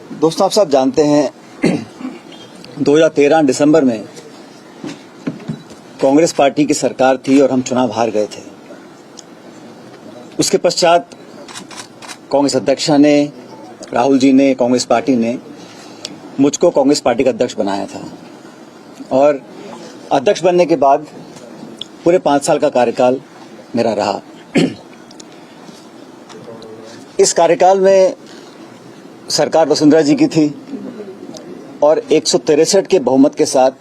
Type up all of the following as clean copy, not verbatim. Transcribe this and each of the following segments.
दोस्तों, आप सब जानते हैं 2013 दिसंबर में कांग्रेस पार्टी की सरकार थी और हम चुनाव हार गए थे। उसके पश्चात कांग्रेस अध्यक्ष ने, राहुल जी ने, कांग्रेस पार्टी ने मुझको कांग्रेस पार्टी का अध्यक्ष बनाया था और अध्यक्ष बनने के बाद पूरे 5 साल का कार्यकाल मेरा रहा। इस कार्यकाल में सरकार वसुंधरा जी की थी और 163 के बहुमत के साथ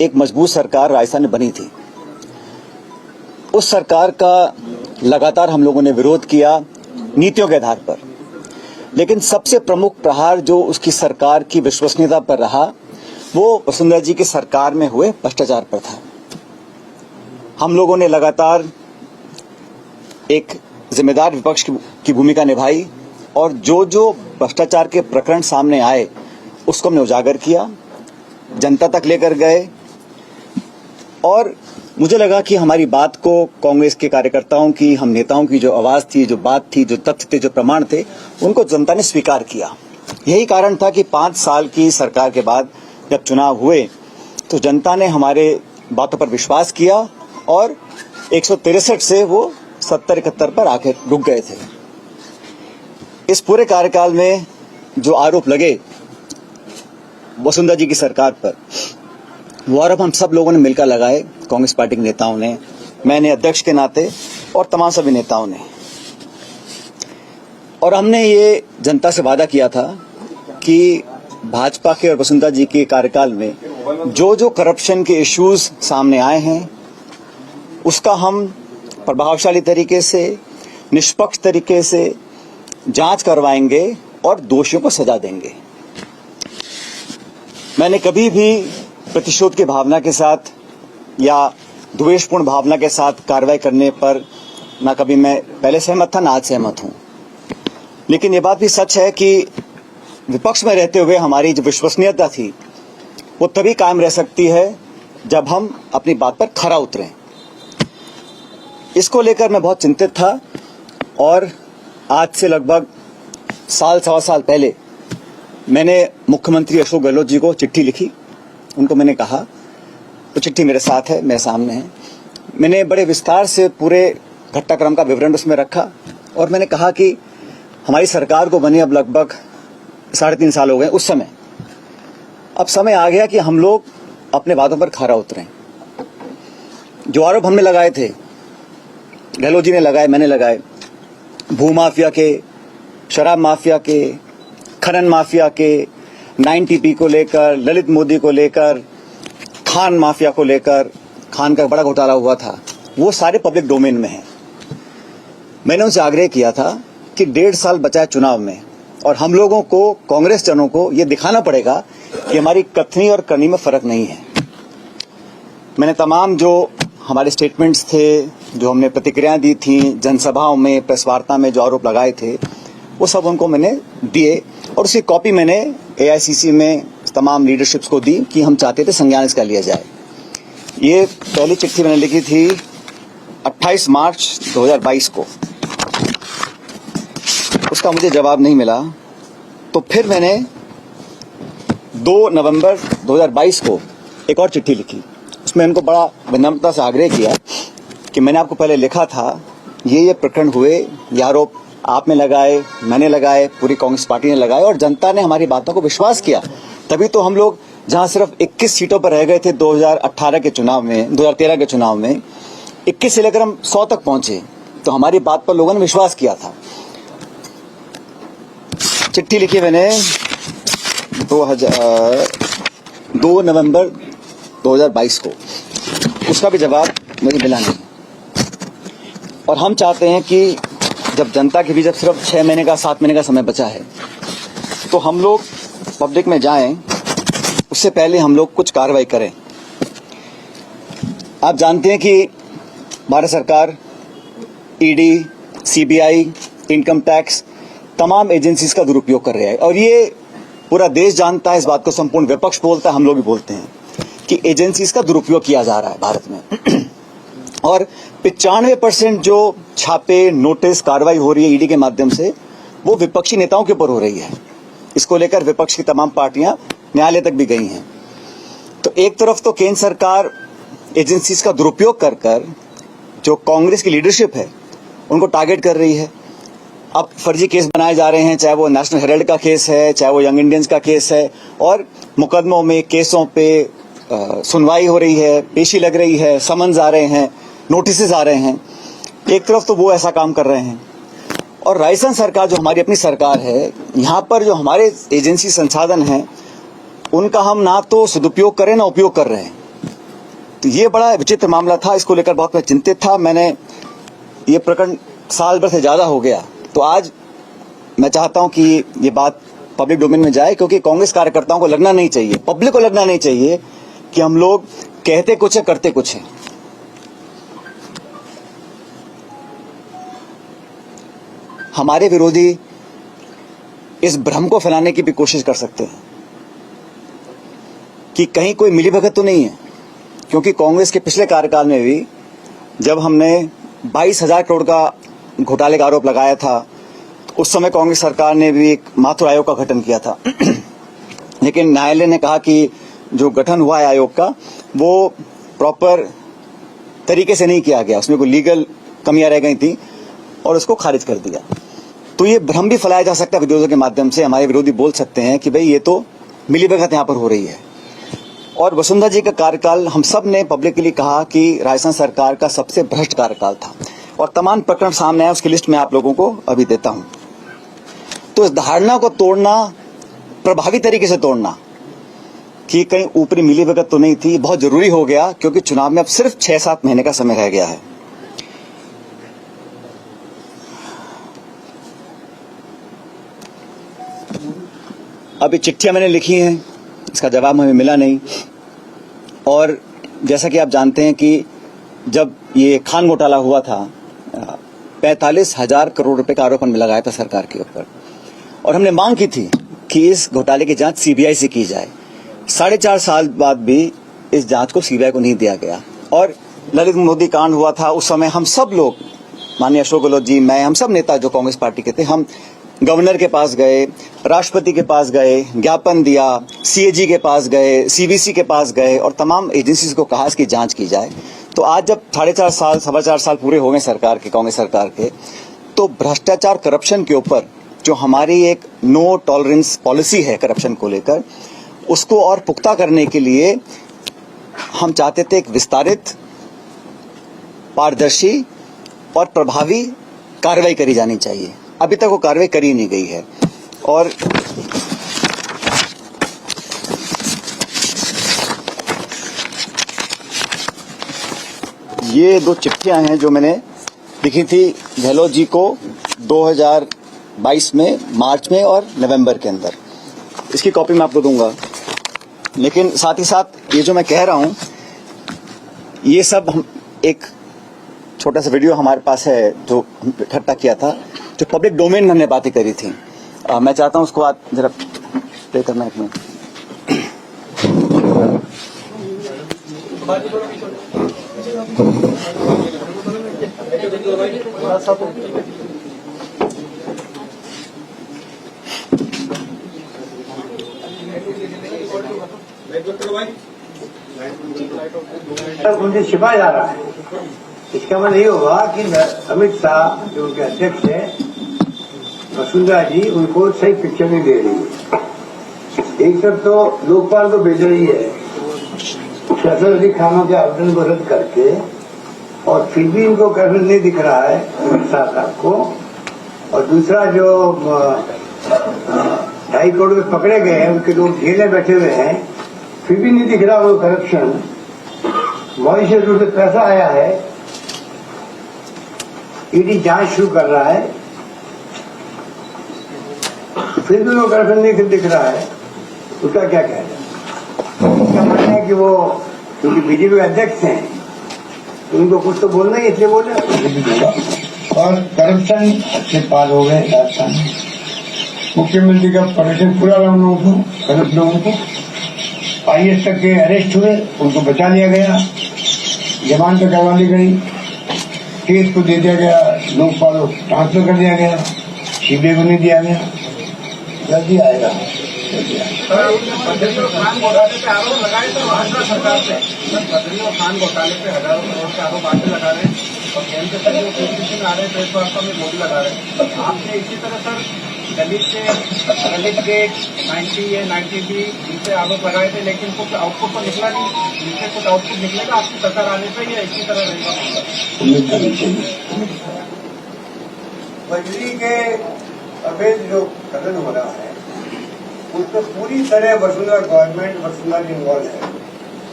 एक मजबूत सरकार राजस्थान में बनी थी। उस सरकार का लगातार हम लोगों ने विरोध किया नीतियों के आधार पर, लेकिन सबसे प्रमुख प्रहार जो उसकी सरकार की विश्वसनीयता पर रहा वो वसुंधरा जी की सरकार में हुए भ्रष्टाचार पर था। हम लोगों ने लगातार एक जिम्मेदार विपक्ष की भूमिका निभाई और जो जो भ्रष्टाचार के प्रकरण सामने आए उसको हमने उजागर किया, जनता तक लेकर गए और मुझे लगा कि हमारी बात को कांग्रेस के कार्यकर्ताओं की, हम नेताओं की जो आवाज थी, जो बात थी, जो तथ्य थे, जो प्रमाण थे, उनको जनता ने स्वीकार किया। यही कारण था कि 5 साल की सरकार के बाद जब चुनाव हुए तो जनता ने हमारे बातों पर विश्वास किया और 163 से वो 70-71 पर आकर रुक गए थे। इस पूरे कार्यकाल में जो आरोप लगे वसुंधरा जी की सरकार पर, वो आरोप हम सब लोगों ने मिलकर लगाए, कांग्रेस पार्टी के नेताओं ने, मैंने अध्यक्ष के नाते और तमाम सभी नेताओं ने। और हमने ये जनता से वादा किया था कि भाजपा के और वसुंधरा जी के कार्यकाल में जो जो करप्शन के इश्यूज सामने आए हैं उसका हम प्रभावशाली तरीके से, निष्पक्ष तरीके से जांच करवाएंगे और दोषियों को सजा देंगे। मैंने कभी भी प्रतिशोध की भावना के साथ या द्वेषपूर्ण भावना के साथ कार्रवाई करने पर ना कभी मैं पहले सहमत था, ना आज सहमत हूं। लेकिन ये बात भी सच है कि विपक्ष में रहते हुए हमारी जो विश्वसनीयता थी वो तभी कायम रह सकती है जब हम अपनी बात पर खरा उतरें। इसको लेकर मैं बहुत चिंतित था और आज से लगभग सवा साल पहले मैंने मुख्यमंत्री अशोक गहलोत जी को चिट्ठी लिखी। उनको मैंने कहा, तो चिट्ठी मेरे साथ है, मेरे सामने है। मैंने बड़े विस्तार से पूरे घटनाक्रम का विवरण उसमें रखा और मैंने कहा कि हमारी सरकार को बने अब लगभग 3.5 साल हो गए। उस समय अब समय आ गया कि हम लोग अपने वादों पर खरा उतरें। जो आरोप हमने लगाए थे, गहलोत जी ने लगाए, मैंने लगाए, भूमाफिया के, शराब माफिया के, खनन माफिया के, 9TP को लेकर, ललित मोदी को लेकर, खान माफिया को लेकर, खान का बड़ा घोटाला हुआ था, वो सारे पब्लिक डोमेन में हैं। मैंने उनसे आग्रह किया था कि 1.5 साल बचा है चुनाव में और हम लोगों को, कांग्रेस जनों को ये दिखाना पड़ेगा कि हमारी कथनी और करनी में फर्क नहीं है। मैंने तमाम जो हमारे स्टेटमेंट्स थे, जो हमने प्रतिक्रियाएं दी थी, जनसभाओं में, प्रेस वार्ता में जो आरोप लगाए थे, वो सब उनको मैंने दिए और उसकी कॉपी मैंने AICC में तमाम लीडरशिप्स को दी कि हम चाहते थे संज्ञान इसका लिया जाए। ये पहली चिट्ठी मैंने लिखी थी 28 मार्च 2022 को। उसका मुझे जवाब नहीं मिला, तो फिर मैंने 2 नवंबर 2022 को एक और चिट्ठी लिखी। उसमें उनको बड़ा विनम्रता से आग्रह किया कि मैंने आपको पहले लिखा था, ये प्रकरण हुए, ये आरोप आपने लगाए, मैंने लगाए, पूरी कांग्रेस पार्टी ने लगाए और जनता ने हमारी बातों को विश्वास किया। तभी तो हम लोग जहां सिर्फ 21 सीटों पर रह गए थे 2018 के चुनाव में, 2013 के चुनाव में 21 से लेकर हम 100 तक पहुंचे, तो हमारी बात पर लोगों ने विश्वास किया था। चिट्ठी लिखी मैंने 2 नवंबर 2022 को, उसका भी जवाब मुझे मिला नहीं। और हम चाहते हैं कि जब जनता के बीच जब सिर्फ 6 महीने का, 7 महीने का समय बचा है, तो हम लोग पब्लिक में जाएं, उससे पहले हम लोग कुछ कार्रवाई करें। आप जानते हैं कि भारत सरकार ED, CBI, इनकम टैक्स, तमाम एजेंसीज का दुरुपयोग कर रहा है और ये पूरा देश जानता है, इस बात को संपूर्ण विपक्ष बोलता है, हम लोग भी बोलते हैं कि एजेंसीज का दुरुपयोग किया जा रहा है भारत में। और 95% जो छापे, नोटिस, कार्रवाई हो रही है ईडी के माध्यम से, वो विपक्षी नेताओं के ऊपर हो रही है। इसको लेकर विपक्ष की तमाम पार्टियां न्यायालय तक भी गई हैं। तो एक तरफ तो केंद्र सरकार एजेंसीज का दुरुपयोग कर कर जो कांग्रेस की लीडरशिप है उनको टारगेट कर रही है। अब फर्जी केस बनाए जा रहे हैं, चाहे वो नेशनल हेराल्ड का केस है, चाहे वो यंग इंडियंस का केस है, और मुकदमों में, केसों पे सुनवाई हो रही है, पेशी लग रही है, समन्स आ रहे हैं, नोटिसेस आ रहे हैं। एक तरफ तो वो ऐसा काम कर रहे हैं, और राजस्थान सरकार जो हमारी अपनी सरकार है, यहाँ पर जो हमारे एजेंसी संसाधन हैं उनका हम ना तो सदुपयोग करें ना उपयोग कर रहे हैं। तो ये बड़ा विचित्र मामला था, इसको लेकर बहुत मैं चिंतित था। मैंने ये प्रकरण साल भर से ज्यादा हो गया, तो आज मैं चाहता हूं कि ये बात पब्लिक डोमेन में जाए, क्योंकि कांग्रेस कार्यकर्ताओं को लगना नहीं चाहिए, पब्लिक को लगना नहीं चाहिए कि हम लोग कहते कुछ है करते कुछ है। हमारे विरोधी इस भ्रम को फैलाने की भी कोशिश कर सकते हैं कि कहीं कोई मिलीभगत तो नहीं है, क्योंकि कांग्रेस के पिछले कार्यकाल में भी जब हमने 22,000 करोड़ का घोटाले का आरोप लगाया था, तो उस समय कांग्रेस सरकार ने भी एक माथुर आयोग का गठन किया था। लेकिन न्यायालय ने कहा कि जो गठन हुआ है आयोग का, वो प्रॉपर तरीके से नहीं किया गया, उसमें कोई लीगल कमियां रह गई थी और उसको खारिज कर दिया। तो ये भ्रम भी फैलाया जा सकता है विरोधियों के माध्यम से। हमारे विरोधी बोल सकते हैं कि भाई ये तो मिलीभगत यहाँ पर हो रही है। और वसुंधरा जी का कार्यकाल हम सब ने पब्लिकली कहा कि राजस्थान सरकार का सबसे भ्रष्ट कार्यकाल था, और तमाम प्रकरण सामने आए, उसकी लिस्ट मैं आप लोगों को अभी देता हूं। तो इस धारणा को तोड़ना, प्रभावी तरीके से तोड़ना कि कहीं ऊपरी मिलीभगत तो नहीं थी, बहुत जरूरी हो गया, क्योंकि चुनाव में अब सिर्फ 6-7 महीने का समय रह गया है। अभी चिट्ठियां मैंने लिखी हैं, इसका जवाब हमें मिला नहीं। और जैसा कि आप जानते हैं कि जब ये खान घोटाला हुआ था, 45,000 करोड़ रुपए का आरोप हमने लगाया था सरकार के ऊपर, और हमने मांग की थी कि इस घोटाले की जांच सीबीआई से की जाए। 4.5 साल बाद भी इस जांच को सीबीआई को नहीं दिया गया। और ललित मोदी कांड हुआ था, उस समय हम सब लोग, माननीय अशोक गहलोत जी, मैं, हम सब नेता जो कांग्रेस पार्टी के थे, हम गवर्नर के पास गए, राष्ट्रपति के पास गए, ज्ञापन दिया, सीएजी के पास गए, सीवीसी के पास गए, और तमाम एजेंसीज को कहा इसकी जांच की जाए। तो आज जब 4.5 साल पूरे हो गए सरकार के, कांग्रेस सरकार के, तो भ्रष्टाचार, करप्शन के ऊपर जो हमारी एक नो टॉलरेंस पॉलिसी है करप्शन को लेकर, उसको और पुख्ता करने के लिए हम चाहते थे एक विस्तारित, पारदर्शी और प्रभावी कार्रवाई करी जानी चाहिए। अभी तक वो कार्रवाई करी नहीं गई है। और ये 2 चिट्ठियां हैं जो मैंने लिखी थी गहलोत जी को 2022 में, मार्च में और नवंबर के अंदर। इसकी कॉपी मैं आपको दूंगा। लेकिन साथ ही साथ ये जो मैं कह रहा हूं, ये सब हम एक छोटा सा वीडियो हमारे पास है जो इकट्ठा किया था, जो पब्लिक डोमेन में हमने बातें करी थी। मैं चाहता हूं उसको आप जरा प्ले करना एक मिनट। उनसे छिपा जा रहा है। इसका मतलब ये होगा कि अमित शाह जो उनके अध्यक्ष है, वसुंधरा जी, उनको सही पिक्चर नहीं दे रही है। एक तरफ तो लोकपाल को भेज रही है फैसल अली खानों के आवेदन को रद्द करके, और फिर भी इनको करने नहीं दिख रहा है अमित शाह साहब को। और दूसरा जो 2.5 करोड़ में पकड़े गए हैं, उनके लोग जेल में बैठे हुए हैं, फिर भी नहीं दिख रहा वो करप्शन। मॉरिशस से पैसा आया है, ईडी जांच शुरू कर रहा है, फिर भी वो करप्शन नहीं दिख रहा है। उसका क्या कहना है? उसका मानना है कि वो क्योंकि बीजेपी के अध्यक्ष हैं तो उनको कुछ तो बोलना ही, इसलिए बोले। और करप्शन से पार हो गए राजस्थान में। मुख्यमंत्री का परमिशन पूरा रहा उन लोगों को, करप्ट लोगों को। IAS तक के अरेस्ट हुए, उनको बचा लिया गया, जमानत करवा ली गई, केस को दे दिया गया, लोकपाल को ट्रांसफर कर दिया गया, सीबीआई को नहीं दिया गया। जल्दी आएगा। बदली और खान घोटाले पे आरोप लगाए तो भाजपा सरकार पे बदली और खान घोटाले पे हजारों करोड़ के आरोप आगे लगा रहे हैं और केंद्र से जो पीसीसी आ रहे हैं प्रेस वार्ता में मोदी लगा रहे हैं। आपने इसी तरह सर दलित गेट 90 या 90B इनसे आरोप लगाए थे, लेकिन कुछ आउटपुट तो निकला नहीं। इनसे कुछ आउटपुट निकलेगा आपकी सरकार आने पर या इसी तरह रहेगा मामला? बजरी के अवैध जो कथन हो रहा है उसको पूरी तरह वसुंधरा गवर्नमेंट वसुंधरा इन्वॉल्व है,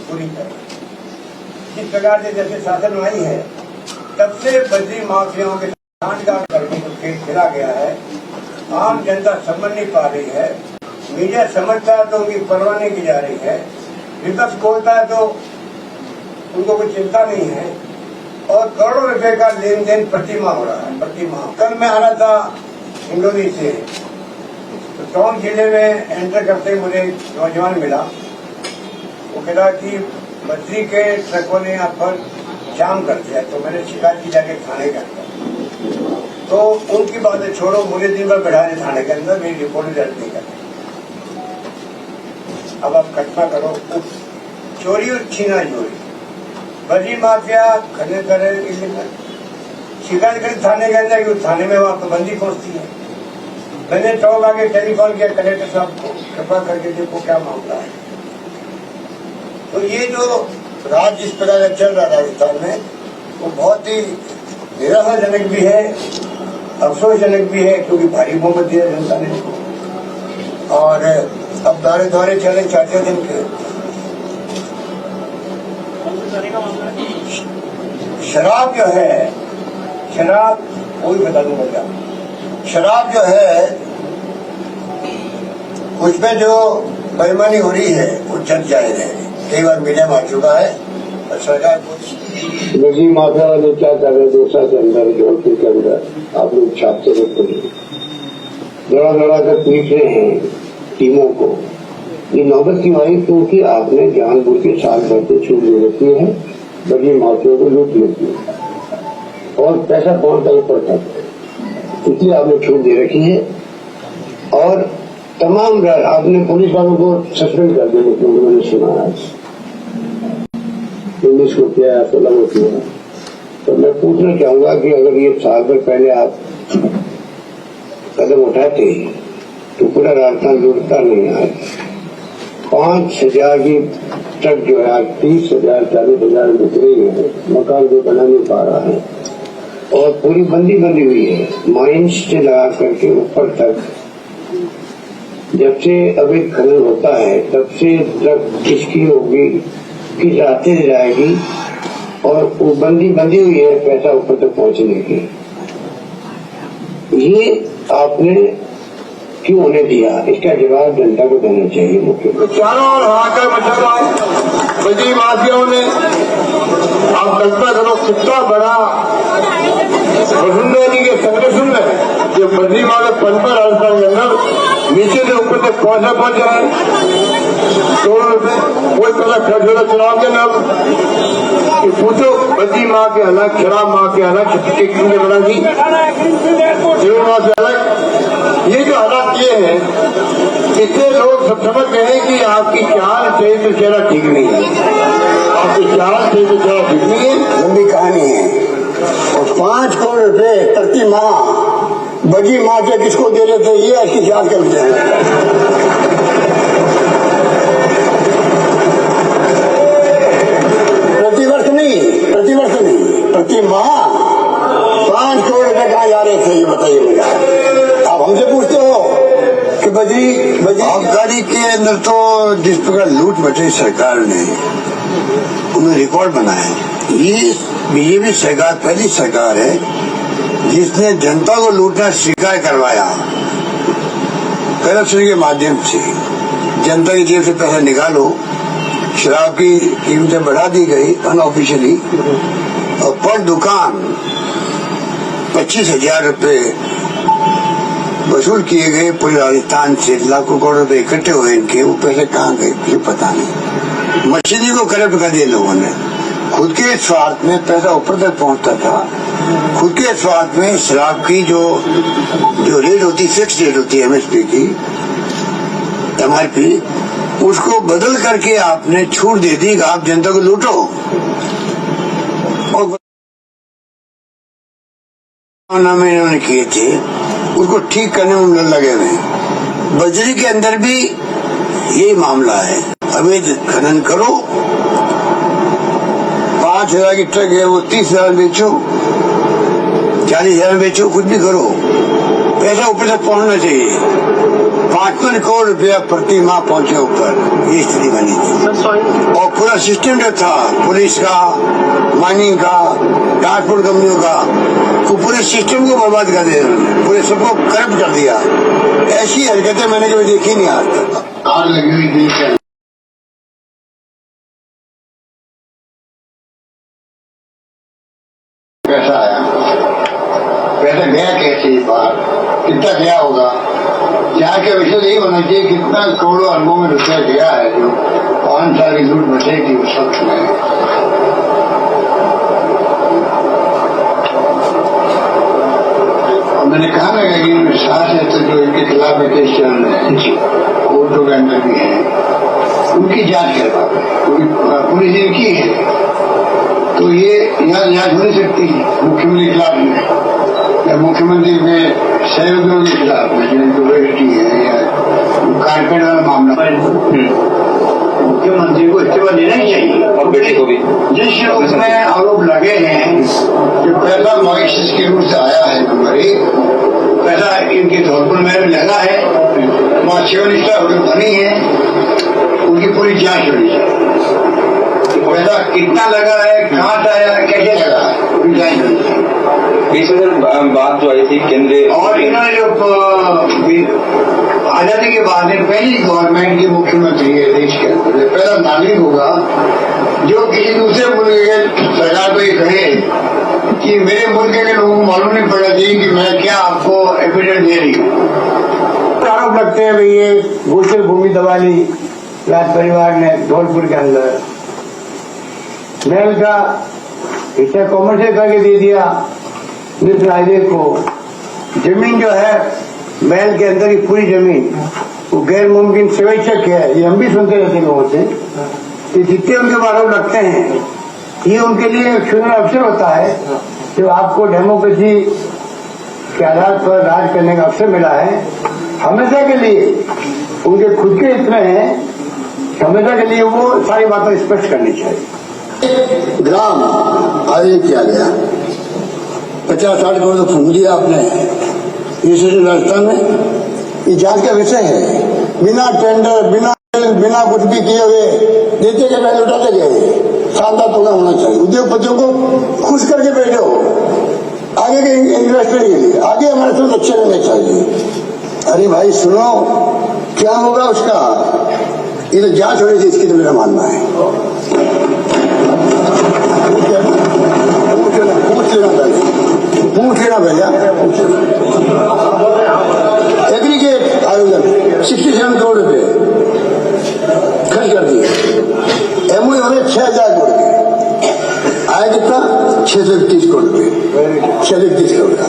पूरी तरह। जिस प्रकार से जैसे शासन आई है तब से बजरी माफियाओं के सांठगांठ करके जो खेल खेला गया है, आम जनता समझ नहीं पा रही है। मीडिया समझता है तो उनकी परवाह नहीं की जा रही है, विपक्ष बोलता है तो उनको कोई चिंता नहीं है, और करोड़ों रुपए का लेन देन प्रतिमाह हो रहा है, प्रतिमाह। कल मैं आ रहा था हिंडोली से, तो टोंक जिले में एंटर करते मुझे नौजवान मिला। वो कह रहा कि बजरी के ट्रकों ने यहाँ पर जाम कर दिया, तो मैंने शिकायत की जाके थाने के अंदर। तो उनकी बातें छोड़ो, मुझे दिन भर बैठा दे थाने के अंदर, मेरी रिपोर्ट दर्ज नहीं करनी। अब आप कल्पना करो, चोरी और छीना चोरी, बजरी माफिया खरीद करे, शिकायत करी थाने के अंदर, कि थाने में वहां पाबंदी पहुंचती है। मैंने टॉक आगे टेलीफोन किया कलेक्टर साहब को, कृपा करके देखो क्या मामला है। तो ये जो राज जिस प्रकार चल रहा राजस्थान में, वो बहुत ही निराशाजनक भी है, अफसोसजनक भी है, क्योंकि भारी बहुमत दिया जनता ने। और अब दौरे दौरे चले 4 दिन के। शराब जो है, शराब वही बता दूंगा क्या, शराब जो है उसमें जो बेईमानी हो रही है वो जग जाहिर है, कई बार मीडिया में आ चुका है। और सरकार बजरी माफिया वाले क्या कर रहे हैं, 2 साल के अंदर जौनपुर के अंदर आप लोग छापते रहते हैं, दौड़ा दौड़ा कर पीट रहे हैं टीमों को। ये नौबत क्यों आई? क्योंकि आपने जानबूझ के साल भर के छूट दे रखी है, बजरी माफिया को लूट लेती है और पैसा पहुंचता ऊपर तक, इसलिए आपने छूट दे रखी है। और तमाम आपने पुलिस वालों को सस्पेंड कर दिया, मैंने सुना है 19 को किया या 16 को किया। तो मैं पूछना चाहूंगा कि अगर ये साल भर पहले आप कदम उठाते तो पूरा राजस्थान लूटता नहीं। आज 5,000 की ट्रक जो है आज 30,000 40,000 बिक रही है, मकान भी बना नहीं पा रहा है, और पूरी बंदी हुई है माइंस से लगा करके ऊपर तक। जब से अवैध खनन होता है तब से ट्रक किसकी होगी, किस रास्ते से जाएगी, और वो बंदी हुई है पैसा ऊपर तक पहुंचने की। ये आपने क्यों होने दिया, इसका जवाब जनता को देना चाहिए। मुख्यमंत्री चारों ओर हाहाकार मचा रहा है बजरी माफियाओं ने। आप कल्पना करो कितना बड़ा वसुंधरा जी के संगठन में जो बजरी वाले पनपा राजस्थान के अंदर नीचे से ऊपर तक पहुंच जाए, करोड़ों रुपए कोई पैसा खर्च होगा चुनाव के नाम कि पूछो बजरी माँ के अलग, शराब माँ के अलग, कितने बड़ा दी माँ के अलग। ये जो हालात ये है, इससे लोग सब समझ गए हैं कि आपकी चाल सही से चेहरा ठीक नहीं है, आपकी चाल सही से चेहरा ठीक नहीं है। लंबी कहानी है। और 5 करोड़ रुपए प्रति माह बजरी माँ के किसको दे रहे थे, ये ऐसी जांच करते हैं। प्रतिवर्ष नहीं, प्रति माह 5 करोड़ रुपए कहाँ जा रहे थे, ये बताइए मुझे। आप हमसे पूछते हो कि बजरी आबकारी के अंदर तो जिस प्रकार लूट मची सरकार ने, उन्होंने रिकॉर्ड बनाया। ये बीजेपी सरकार पहली सरकार है जिसने जनता को लूटना स्वीकार करवाया। करप्शन के माध्यम से जनता की जेब से पैसा निकालो, शराब की कीमतें बढ़ा दी गई अनऑफिशियली, और पर दुकान 25,000 रुपए वसूल किए गए पूरे राजस्थान से। लाखों करोड़ रुपए इकट्ठे हुए इनके, वो पैसे कहाँ गए मुझे पता नहीं। मशीनरी को करप्ट कर दिया लोगों ने। खुद के स्वार्थ में पैसा ऊपर तक पहुंचता था, खुद के स्वार्थ में शराब की जो रेट होती, फिक्स रेट होती है MSP की, एमआरपी, उसको बदल करके आपने छूट दे दी कि आप जनता को लूटो। और नाम इन्होंने किए थे, उसको ठीक करने में लगे हुए हैं। बजरी के अंदर भी यही मामला है, अवैध खनन करो, 5,000 की ट्रक है वो 30,000 बेचो, 40,000 बेचो, कुछ भी करो, पैसा ऊपर तक पहुंचना चाहिए। 55 करोड़ रुपया प्रति माह पहुंचे ऊपर, ये स्थिति बनी थी। और पूरा सिस्टम जो था पुलिस का, माइनिंग का, ट्रांसपोर्ट कंपनियों का, वो पूरे सिस्टम को बर्बाद कर दिया, पूरे सबको करप्ट कर दिया। ऐसी हरकतें मैंने कभी देखी नहीं आज तक। आग लगी हुई देश के पैसा आया, पैसा गया कैसे इस बार, कितना गया होगा, यहाँ के विषय यही होना चाहिए कितना करोड़ों अरबों में रुपया गया है जो 5 साल की लूट बचेगी उस वक्त में। मैंने कहा ना कि साहस है तो जो इनके खिलाफ केस चल रहे हैं कोर्टों के अंदर भी है, उनकी जांच करवा, पुलिस इनकी है, तो ये यहाँ जांच हो नहीं सकती मुख्यमंत्री के खिलाफ में या मुख्यमंत्री के सहयोगियों के खिलाफ में, जिनको बेटी है या कारपेट वाला मामला। मुख्यमंत्री को इस्तीफा देना ही चाहिए और बेटे को भी। जिस उसमें आरोप लगे हैं कि पैसा मॉरिशस के रूप से आया है, नंबर 1 पैसा इनके धौलपुर में लगा है, वहाँ 7 स्टार होटल बनी है, उनकी पूरी जांच होनी चाहिए। पैसा कितना लगा है, कहाँ से आया, कैसे लगा है, पूरी जांच होनी चाहिए। इसमें बात जो आई थी केंद्रीय, और इन्होंने जो आजादी के बाद में पहली गवर्नमेंट के मुख्यमंत्री है देश के अंदर, पहला नागरिक होगा जो किसी दूसरे मुल्क के सरकार को ये कहे कि मेरे मुल्क के लोगों को मालूम नहीं पड़ना चाहिए कि मैं क्या आपको एविडेंस दे रही हूँ। आरोप लगते हैं भाई ये गोचर भूमि दबा ली राज परिवार ने धौलपुर के अंदर, महल का हिस्सा कॉमर्शियल करके दे दिया मिस्टर हाईवे को। जमीन जो है महल के अंदर की पूरी जमीन वो गैर मुमकिन स्वेच्छक है, ये हम भी सुनते रहते लोगों से। तो जितने उनके आरोप लगते हैं ये उनके लिए एक सुनहरा अवसर होता है जब आपको डेमोक्रेसी के आधार पर राज करने का अवसर मिला है। हमेशा के लिए उनके खुद के इतने हैं, हमेशा के लिए वो सारी बातें स्पष्ट करनी चाहिए। ग्राम आयोजित किया गया, 50-60 करोड़ तो फूंक दिया आपने इस राजस्थान में। ये जांच का विषय है, बिना टेंडर बिना कुछ भी किए हुए देते के पहले उठाते गए। शानदार प्रोग्राम होना चाहिए, उद्योगपतियों को खुश करके बैठो आगे के इन्वेस्टमेंट के लिए, आगे हमारे साथ अच्छे रहने चाहिए। अरे भाई सुनो, क्या होगा उसका, ये तो जांच होनी थी इसकी, तो मेरा मानना है। पूछ लेना पहले, एग्रीगेट आयोजन 67 करोड़ रुपए खर्च कर दिए, एमओयू हमें 6,000 करोड़ के आया, कितना 631 करोड़ रुपए, 631 करोड़ का।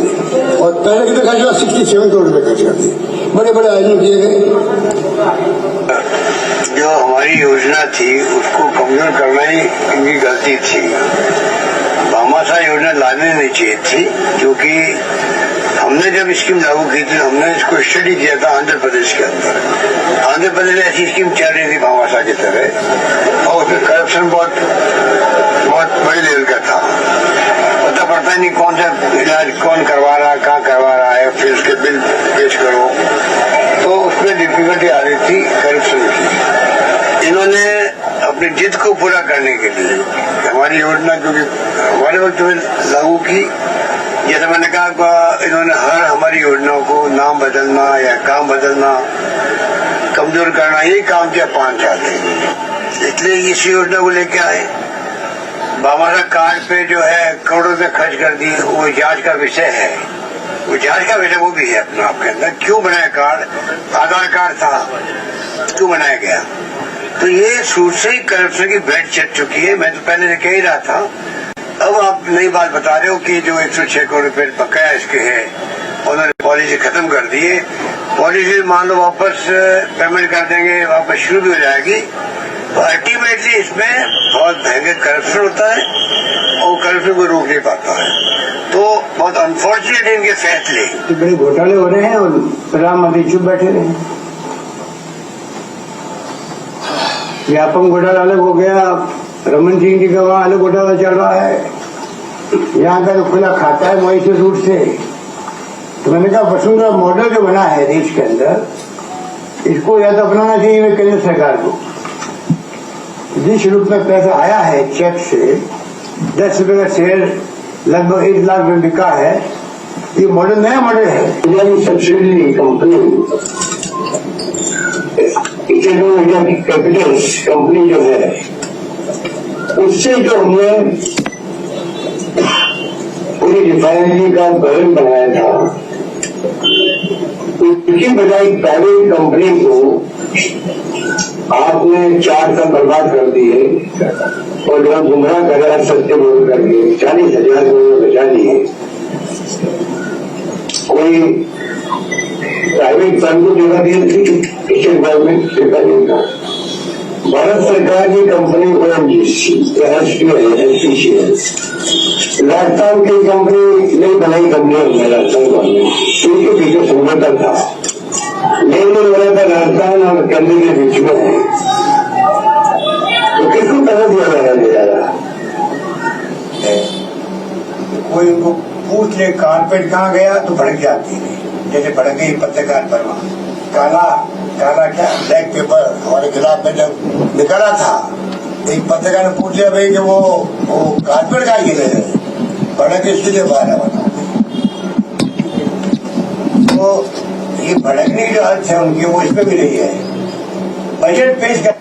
और पहले कितना खर्च हुआ, 67 करोड़ रुपए खर्च कर दिए। बड़े बड़े आयोजन किए गए। जो हमारी योजना थी उसको कमजोर करना ही इनकी गलती थी। भामाशाह योजना लाने नहीं चाहिए थी, क्योंकि हमने जब स्कीम लागू की थी हमने इसको स्टडी किया था आंध्र प्रदेश के अंदर। आंध्र प्रदेश में ऐसी स्कीम चल रही थी भामाशाह की तरह, और उसमें करप्शन बहुत बड़े लेवल का था। पता पड़ता ही नहीं कौन सा इलाज कौन करवा रहा है, कहाँ करवा रहा है, फिर उसके बिल पेश करो, तो उसमें डिफिकल्टी आ रही थी करप्शन की। इन्होंने अपनी जिद को पूरा करने के लिए हमारी योजना, क्योंकि हमारे वक्त में लागू की, जैसे मैंने कहा इन्होंने हर हमारी योजनाओं को नाम बदलना या काम बदलना, कमजोर करना, यही काम किया 5 साल से। इसलिए इस योजना को लेके आए। भामाशाह कार्ड पे जो है करोड़ों रुपए खर्च कर दिए, वो जांच का विषय है, वो जांच का विषय वो भी है अपना आपके अंदर। क्यों बनाया कार्ड, आधार कार्ड था, क्यों बनाया गया? तो ये शुरू से ही करप्शन की भेंट चढ़ चुकी है। मैं तो पहले कह ही रहा था, अब आप नई बात बता रहे हो कि जो 106 करोड़ रुपए बकाया इसके है, उन्होंने पॉलिसी खत्म कर दिए। पॉलिसी मान लो वापस पेमेंट कर देंगे, वापस शुरू भी हो जाएगी, तो अल्टीमेटली इसमें बहुत भयंकर करप्शन होता है और करप्शन को रोक नहीं पाता है। तो बहुत अनफॉर्चुनेट है इनके फैसले, बड़े घोटाले हो रहे हैं और प्रधानमंत्री चुप बैठे रहे। व्यापम घोटाला अलग हो गया, रमन सिंह जी का वहां अलग घोटाला चल रहा है, यहाँ का तो खुला खाता है मॉइस्चर रूट से। तो मैंने कहा वसुंधरा मॉडल जो बना है देश के अंदर, इसको या तो अपनाना चाहिए केंद्र सरकार को। जिस रूप में पैसा आया है चेक से, 10 रुपए का शेयर लगभग 1 लाख में बिका है, ये मॉडल नया मॉडल है। इंडियन सब्सिडरी कंपनी, इंडिया की कैपिटल्स कंपनी जो है, उससे जो हमने पूरी रिफाइनरी का बजट बनाया था, उसकी बजाय प्राइवेट कंपनी को आपने 4 साल बर्बाद कर दिए और जो गुमराह कर रहा है सत्य बोल करके 40,000 करोड़ बचा दिए। कोई प्राइवेट फंड को जगह दी थी, स्टेट गवर्नमेंट का भारत सरकार की कंपनी ओएनजीसी राजस्थान की कंपनी नहीं बनाई, कंपनी राजस्थान गवर्नमेंट, उनके पीछे समझौता था, लेन देन हो रहा था राजस्थान और केंद्र के बीच में। तो किसको पैसा दिया जा रहा है? कोई उनको पूछ ले कारपेट कहाँ गया तो भड़क जाती है, जैसे भड़क गई पत्रकार पर वहां काला क्या ब्लैक पेपर हमारे खिलाफ में जब निकला था, एक पत्रकार ने पूछ लिया भाई कि वो कारपेट कहाँ गिरे है, भड़क इसके लिए बाहर है। तो ये भड़कने की जो अर्थ है उनकी वो इसमें भी रही है। बजट पेश कर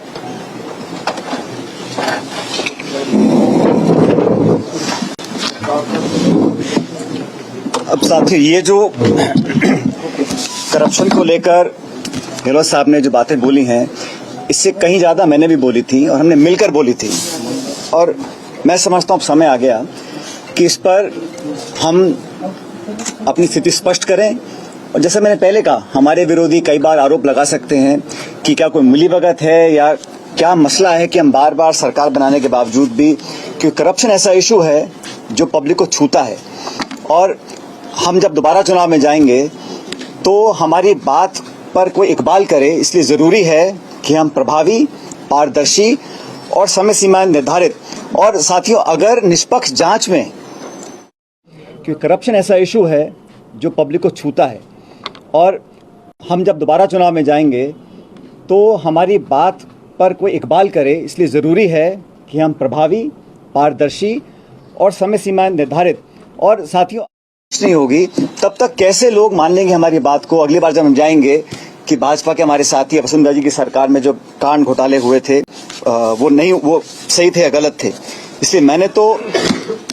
अब साथियों, ये जो करप्शन को लेकर गहलोत साहब ने जो बातें बोली हैं, इससे कहीं ज्यादा मैंने भी बोली थी और हमने मिलकर बोली थी। और मैं समझता हूं अब समय आ गया कि इस पर हम अपनी स्थिति स्पष्ट करें। और जैसे मैंने पहले कहा, हमारे विरोधी कई बार आरोप लगा सकते हैं कि क्या कोई मिलीभगत है या क्या मसला है कि हम बार बार सरकार बनाने के बावजूद भी, क्योंकि करप्शन ऐसा इशू है जो पब्लिक को छूता है। और हम जब दोबारा चुनाव में जाएंगे तो हमारी बात पर कोई इकबाल करे, इसलिए जरूरी है कि हम प्रभावी, पारदर्शी और समय सीमा निर्धारित, और साथियों अगर निष्पक्ष जांच में, क्योंकि करप्शन ऐसा इशू है जो पब्लिक को छूता है, और हम जब दोबारा चुनाव में जाएंगे तो हमारी बात पर कोई इकबाल करे, इसलिए ज़रूरी है कि हम प्रभावी, पारदर्शी और समय सीमा निर्धारित, और साथियों नहीं होगी तब तक कैसे लोग मान लेंगे हमारी बात को। अगली बार जब हम जाएंगे कि भाजपा के हमारे साथी वसुंधरा जी की सरकार में जो कांड घोटाले हुए थे वो सही थे या गलत थे। इसलिए मैंने तो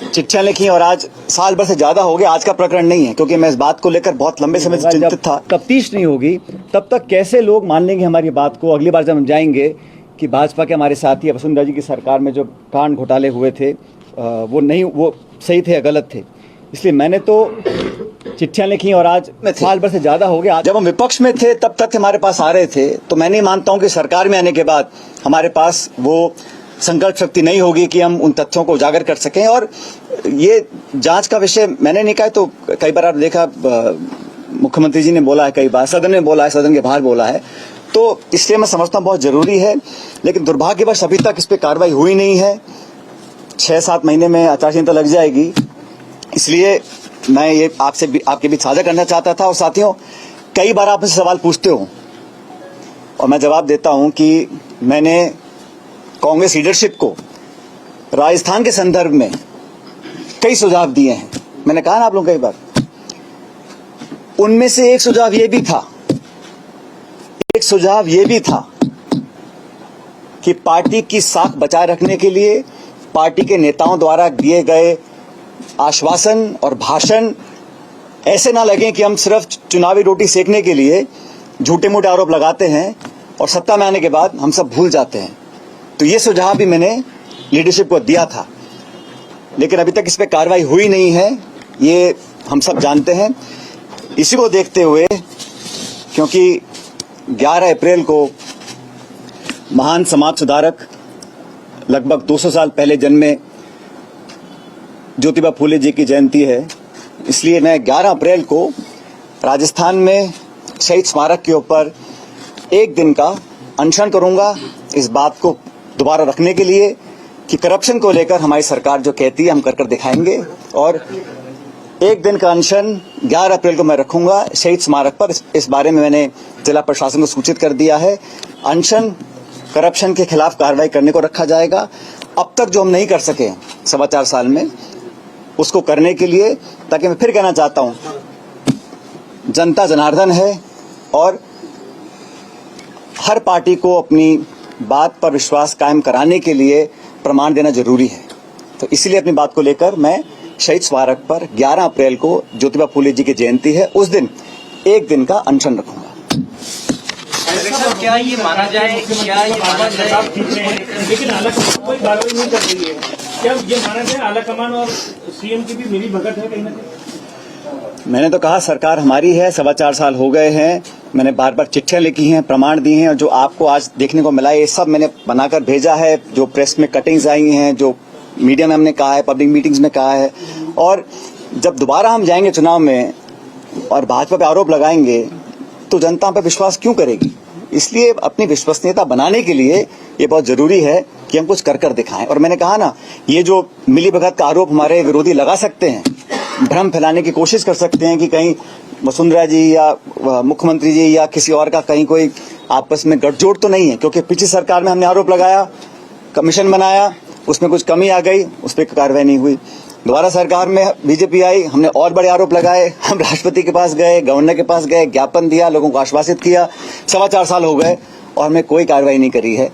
चिट्ठियां लिखी और आज साल भर से ज्यादा हो गया। आज का प्रकरण नहीं है, क्योंकि मैं इस बात को लेकर बहुत लंबे समय से चिंतित था। तफ्तीश नहीं होगी तब तक कैसे लोग मान लेंगे हमारी बात को। अगली बार जब हम जाएंगे कि भाजपा के हमारे साथी वसुंधरा जी की सरकार में जो कांड घोटाले हुए थे वो सही थे या गलत थे। इसलिए मैंने तो चिट्ठियां लिखी और आज साल भर से ज्यादा हो गया। जब हम विपक्ष में थे तब तथ्य हमारे पास आ रहे थे, तो मैं नहीं मानता हूं कि सरकार में आने के बाद हमारे पास वो संकल्प शक्ति नहीं होगी कि हम उन तथ्यों को उजागर कर सकें। और ये जांच का विषय मैंने नहीं कहा, तो कई बार आप देखा मुख्यमंत्री जी ने बोला है, कई बार सदन में बोला है, सदन के बाहर बोला है, तो इसलिए मैं समझता हूं बहुत जरूरी है। लेकिन दुर्भाग्यवश अभी तक इस पर कार्रवाई हुई नहीं है। 6-7 महीने में आचार संहिता लग जाएगी, इसलिए मैं ये आपके बीच साझा करना चाहता था। और साथियों, कई बार आप मुझसे सवाल पूछते हो और मैं जवाब देता हूं कि मैंने कांग्रेस लीडरशिप को राजस्थान के संदर्भ में कई सुझाव दिए हैं। मैंने कहा ना आप लोग कई बार, उनमें से एक सुझाव ये भी था कि पार्टी की साख बचाए रखने के लिए पार्टी के नेताओं द्वारा दिए गए आश्वासन और भाषण ऐसे ना लगे कि हम सिर्फ चुनावी रोटी सेकने के लिए झूठे मूठे आरोप लगाते हैं और सत्ता में आने के बाद हम सब भूल जाते हैं। तो ये सुझाव भी मैंने लीडरशिप को दिया था, लेकिन अभी तक इस पर कार्रवाई हुई नहीं है, ये हम सब जानते हैं। इसी को देखते हुए क्योंकि 11 अप्रैल को महान समाज सुधारक लगभग 200 साल पहले जन्मे ज्योतिबा फूले जी की जयंती है। इसलिए मैं 11 अप्रैल को राजस्थान में शहीद स्मारक के ऊपर एक दिन का अनशन करूंगा, इस बात को दोबारा रखने के लिए कि करप्शन को लेकर हमारी सरकार जो कहती है हम कर दिखाएंगे। और एक दिन का अनशन 11 अप्रैल को मैं रखूंगा शहीद स्मारक पर। इस बारे में मैंने जिला प्रशासन को सूचित कर दिया है। अनशन करप्शन के खिलाफ कार्रवाई करने को रखा जाएगा। अब तक जो हम नहीं कर सके 4.25 साल में, उसको करने के लिए, ताकि मैं फिर कहना चाहता हूं, जनता जनार्दन है और हर पार्टी को अपनी बात पर विश्वास कायम कराने के लिए प्रमाण देना जरूरी है। तो इसीलिए अपनी बात को लेकर मैं शहीद स्मारक पर 11 अप्रैल को ज्योतिबा फूले जी की जयंती है, उस दिन एक दिन का अनशन रखूंगा। क्या ये माना जाए लेकिन आला कमान कोई कार्रवाई नहीं कर रही है, क्या ये माना जाए आला कमान और सीएम की भी मिली भगत है कहीं ना कहीं? मैंने तो कहा सरकार हमारी है, 4.25 साल हो गए हैं। मैंने बार बार चिट्ठियां लिखी हैं, प्रमाण दिए हैं, और जो आपको आज देखने को मिला है ये सब मैंने बनाकर भेजा है। जो प्रेस में कटिंग्स आई हैं, जो मीडिया में हमने कहा है, पब्लिक मीटिंग्स में कहा है। और जब दोबारा हम जाएंगे चुनाव में और भाजपा पे आरोप लगाएंगे तो जनता पे विश्वास क्यों करेगी? इसलिए अपनी विश्वसनीयता बनाने के लिए ये बहुत जरूरी है कि हम कुछ कर दिखाएं। और मैंने कहा ना, ये जो मिलीभगत का आरोप हमारे विरोधी लगा सकते हैं, भ्रम फैलाने की कोशिश कर सकते हैं कि कहीं वसुंधरा जी या मुख्यमंत्री जी या किसी और का कहीं कोई आपस में गठजोड़ तो नहीं है। क्योंकि पिछली सरकार में हमने आरोप लगाया, कमीशन बनाया, उसमें कुछ कमी आ गई, उस पर कार्रवाई नहीं हुई। दोबारा सरकार में बीजेपी आई, हमने और बड़े आरोप लगाए, हम राष्ट्रपति के पास गए, गवर्नर के पास गए, ज्ञापन दिया, लोगों को आश्वासित किया। 4.25 साल हो गए और हमने कोई कार्रवाई नहीं करी है।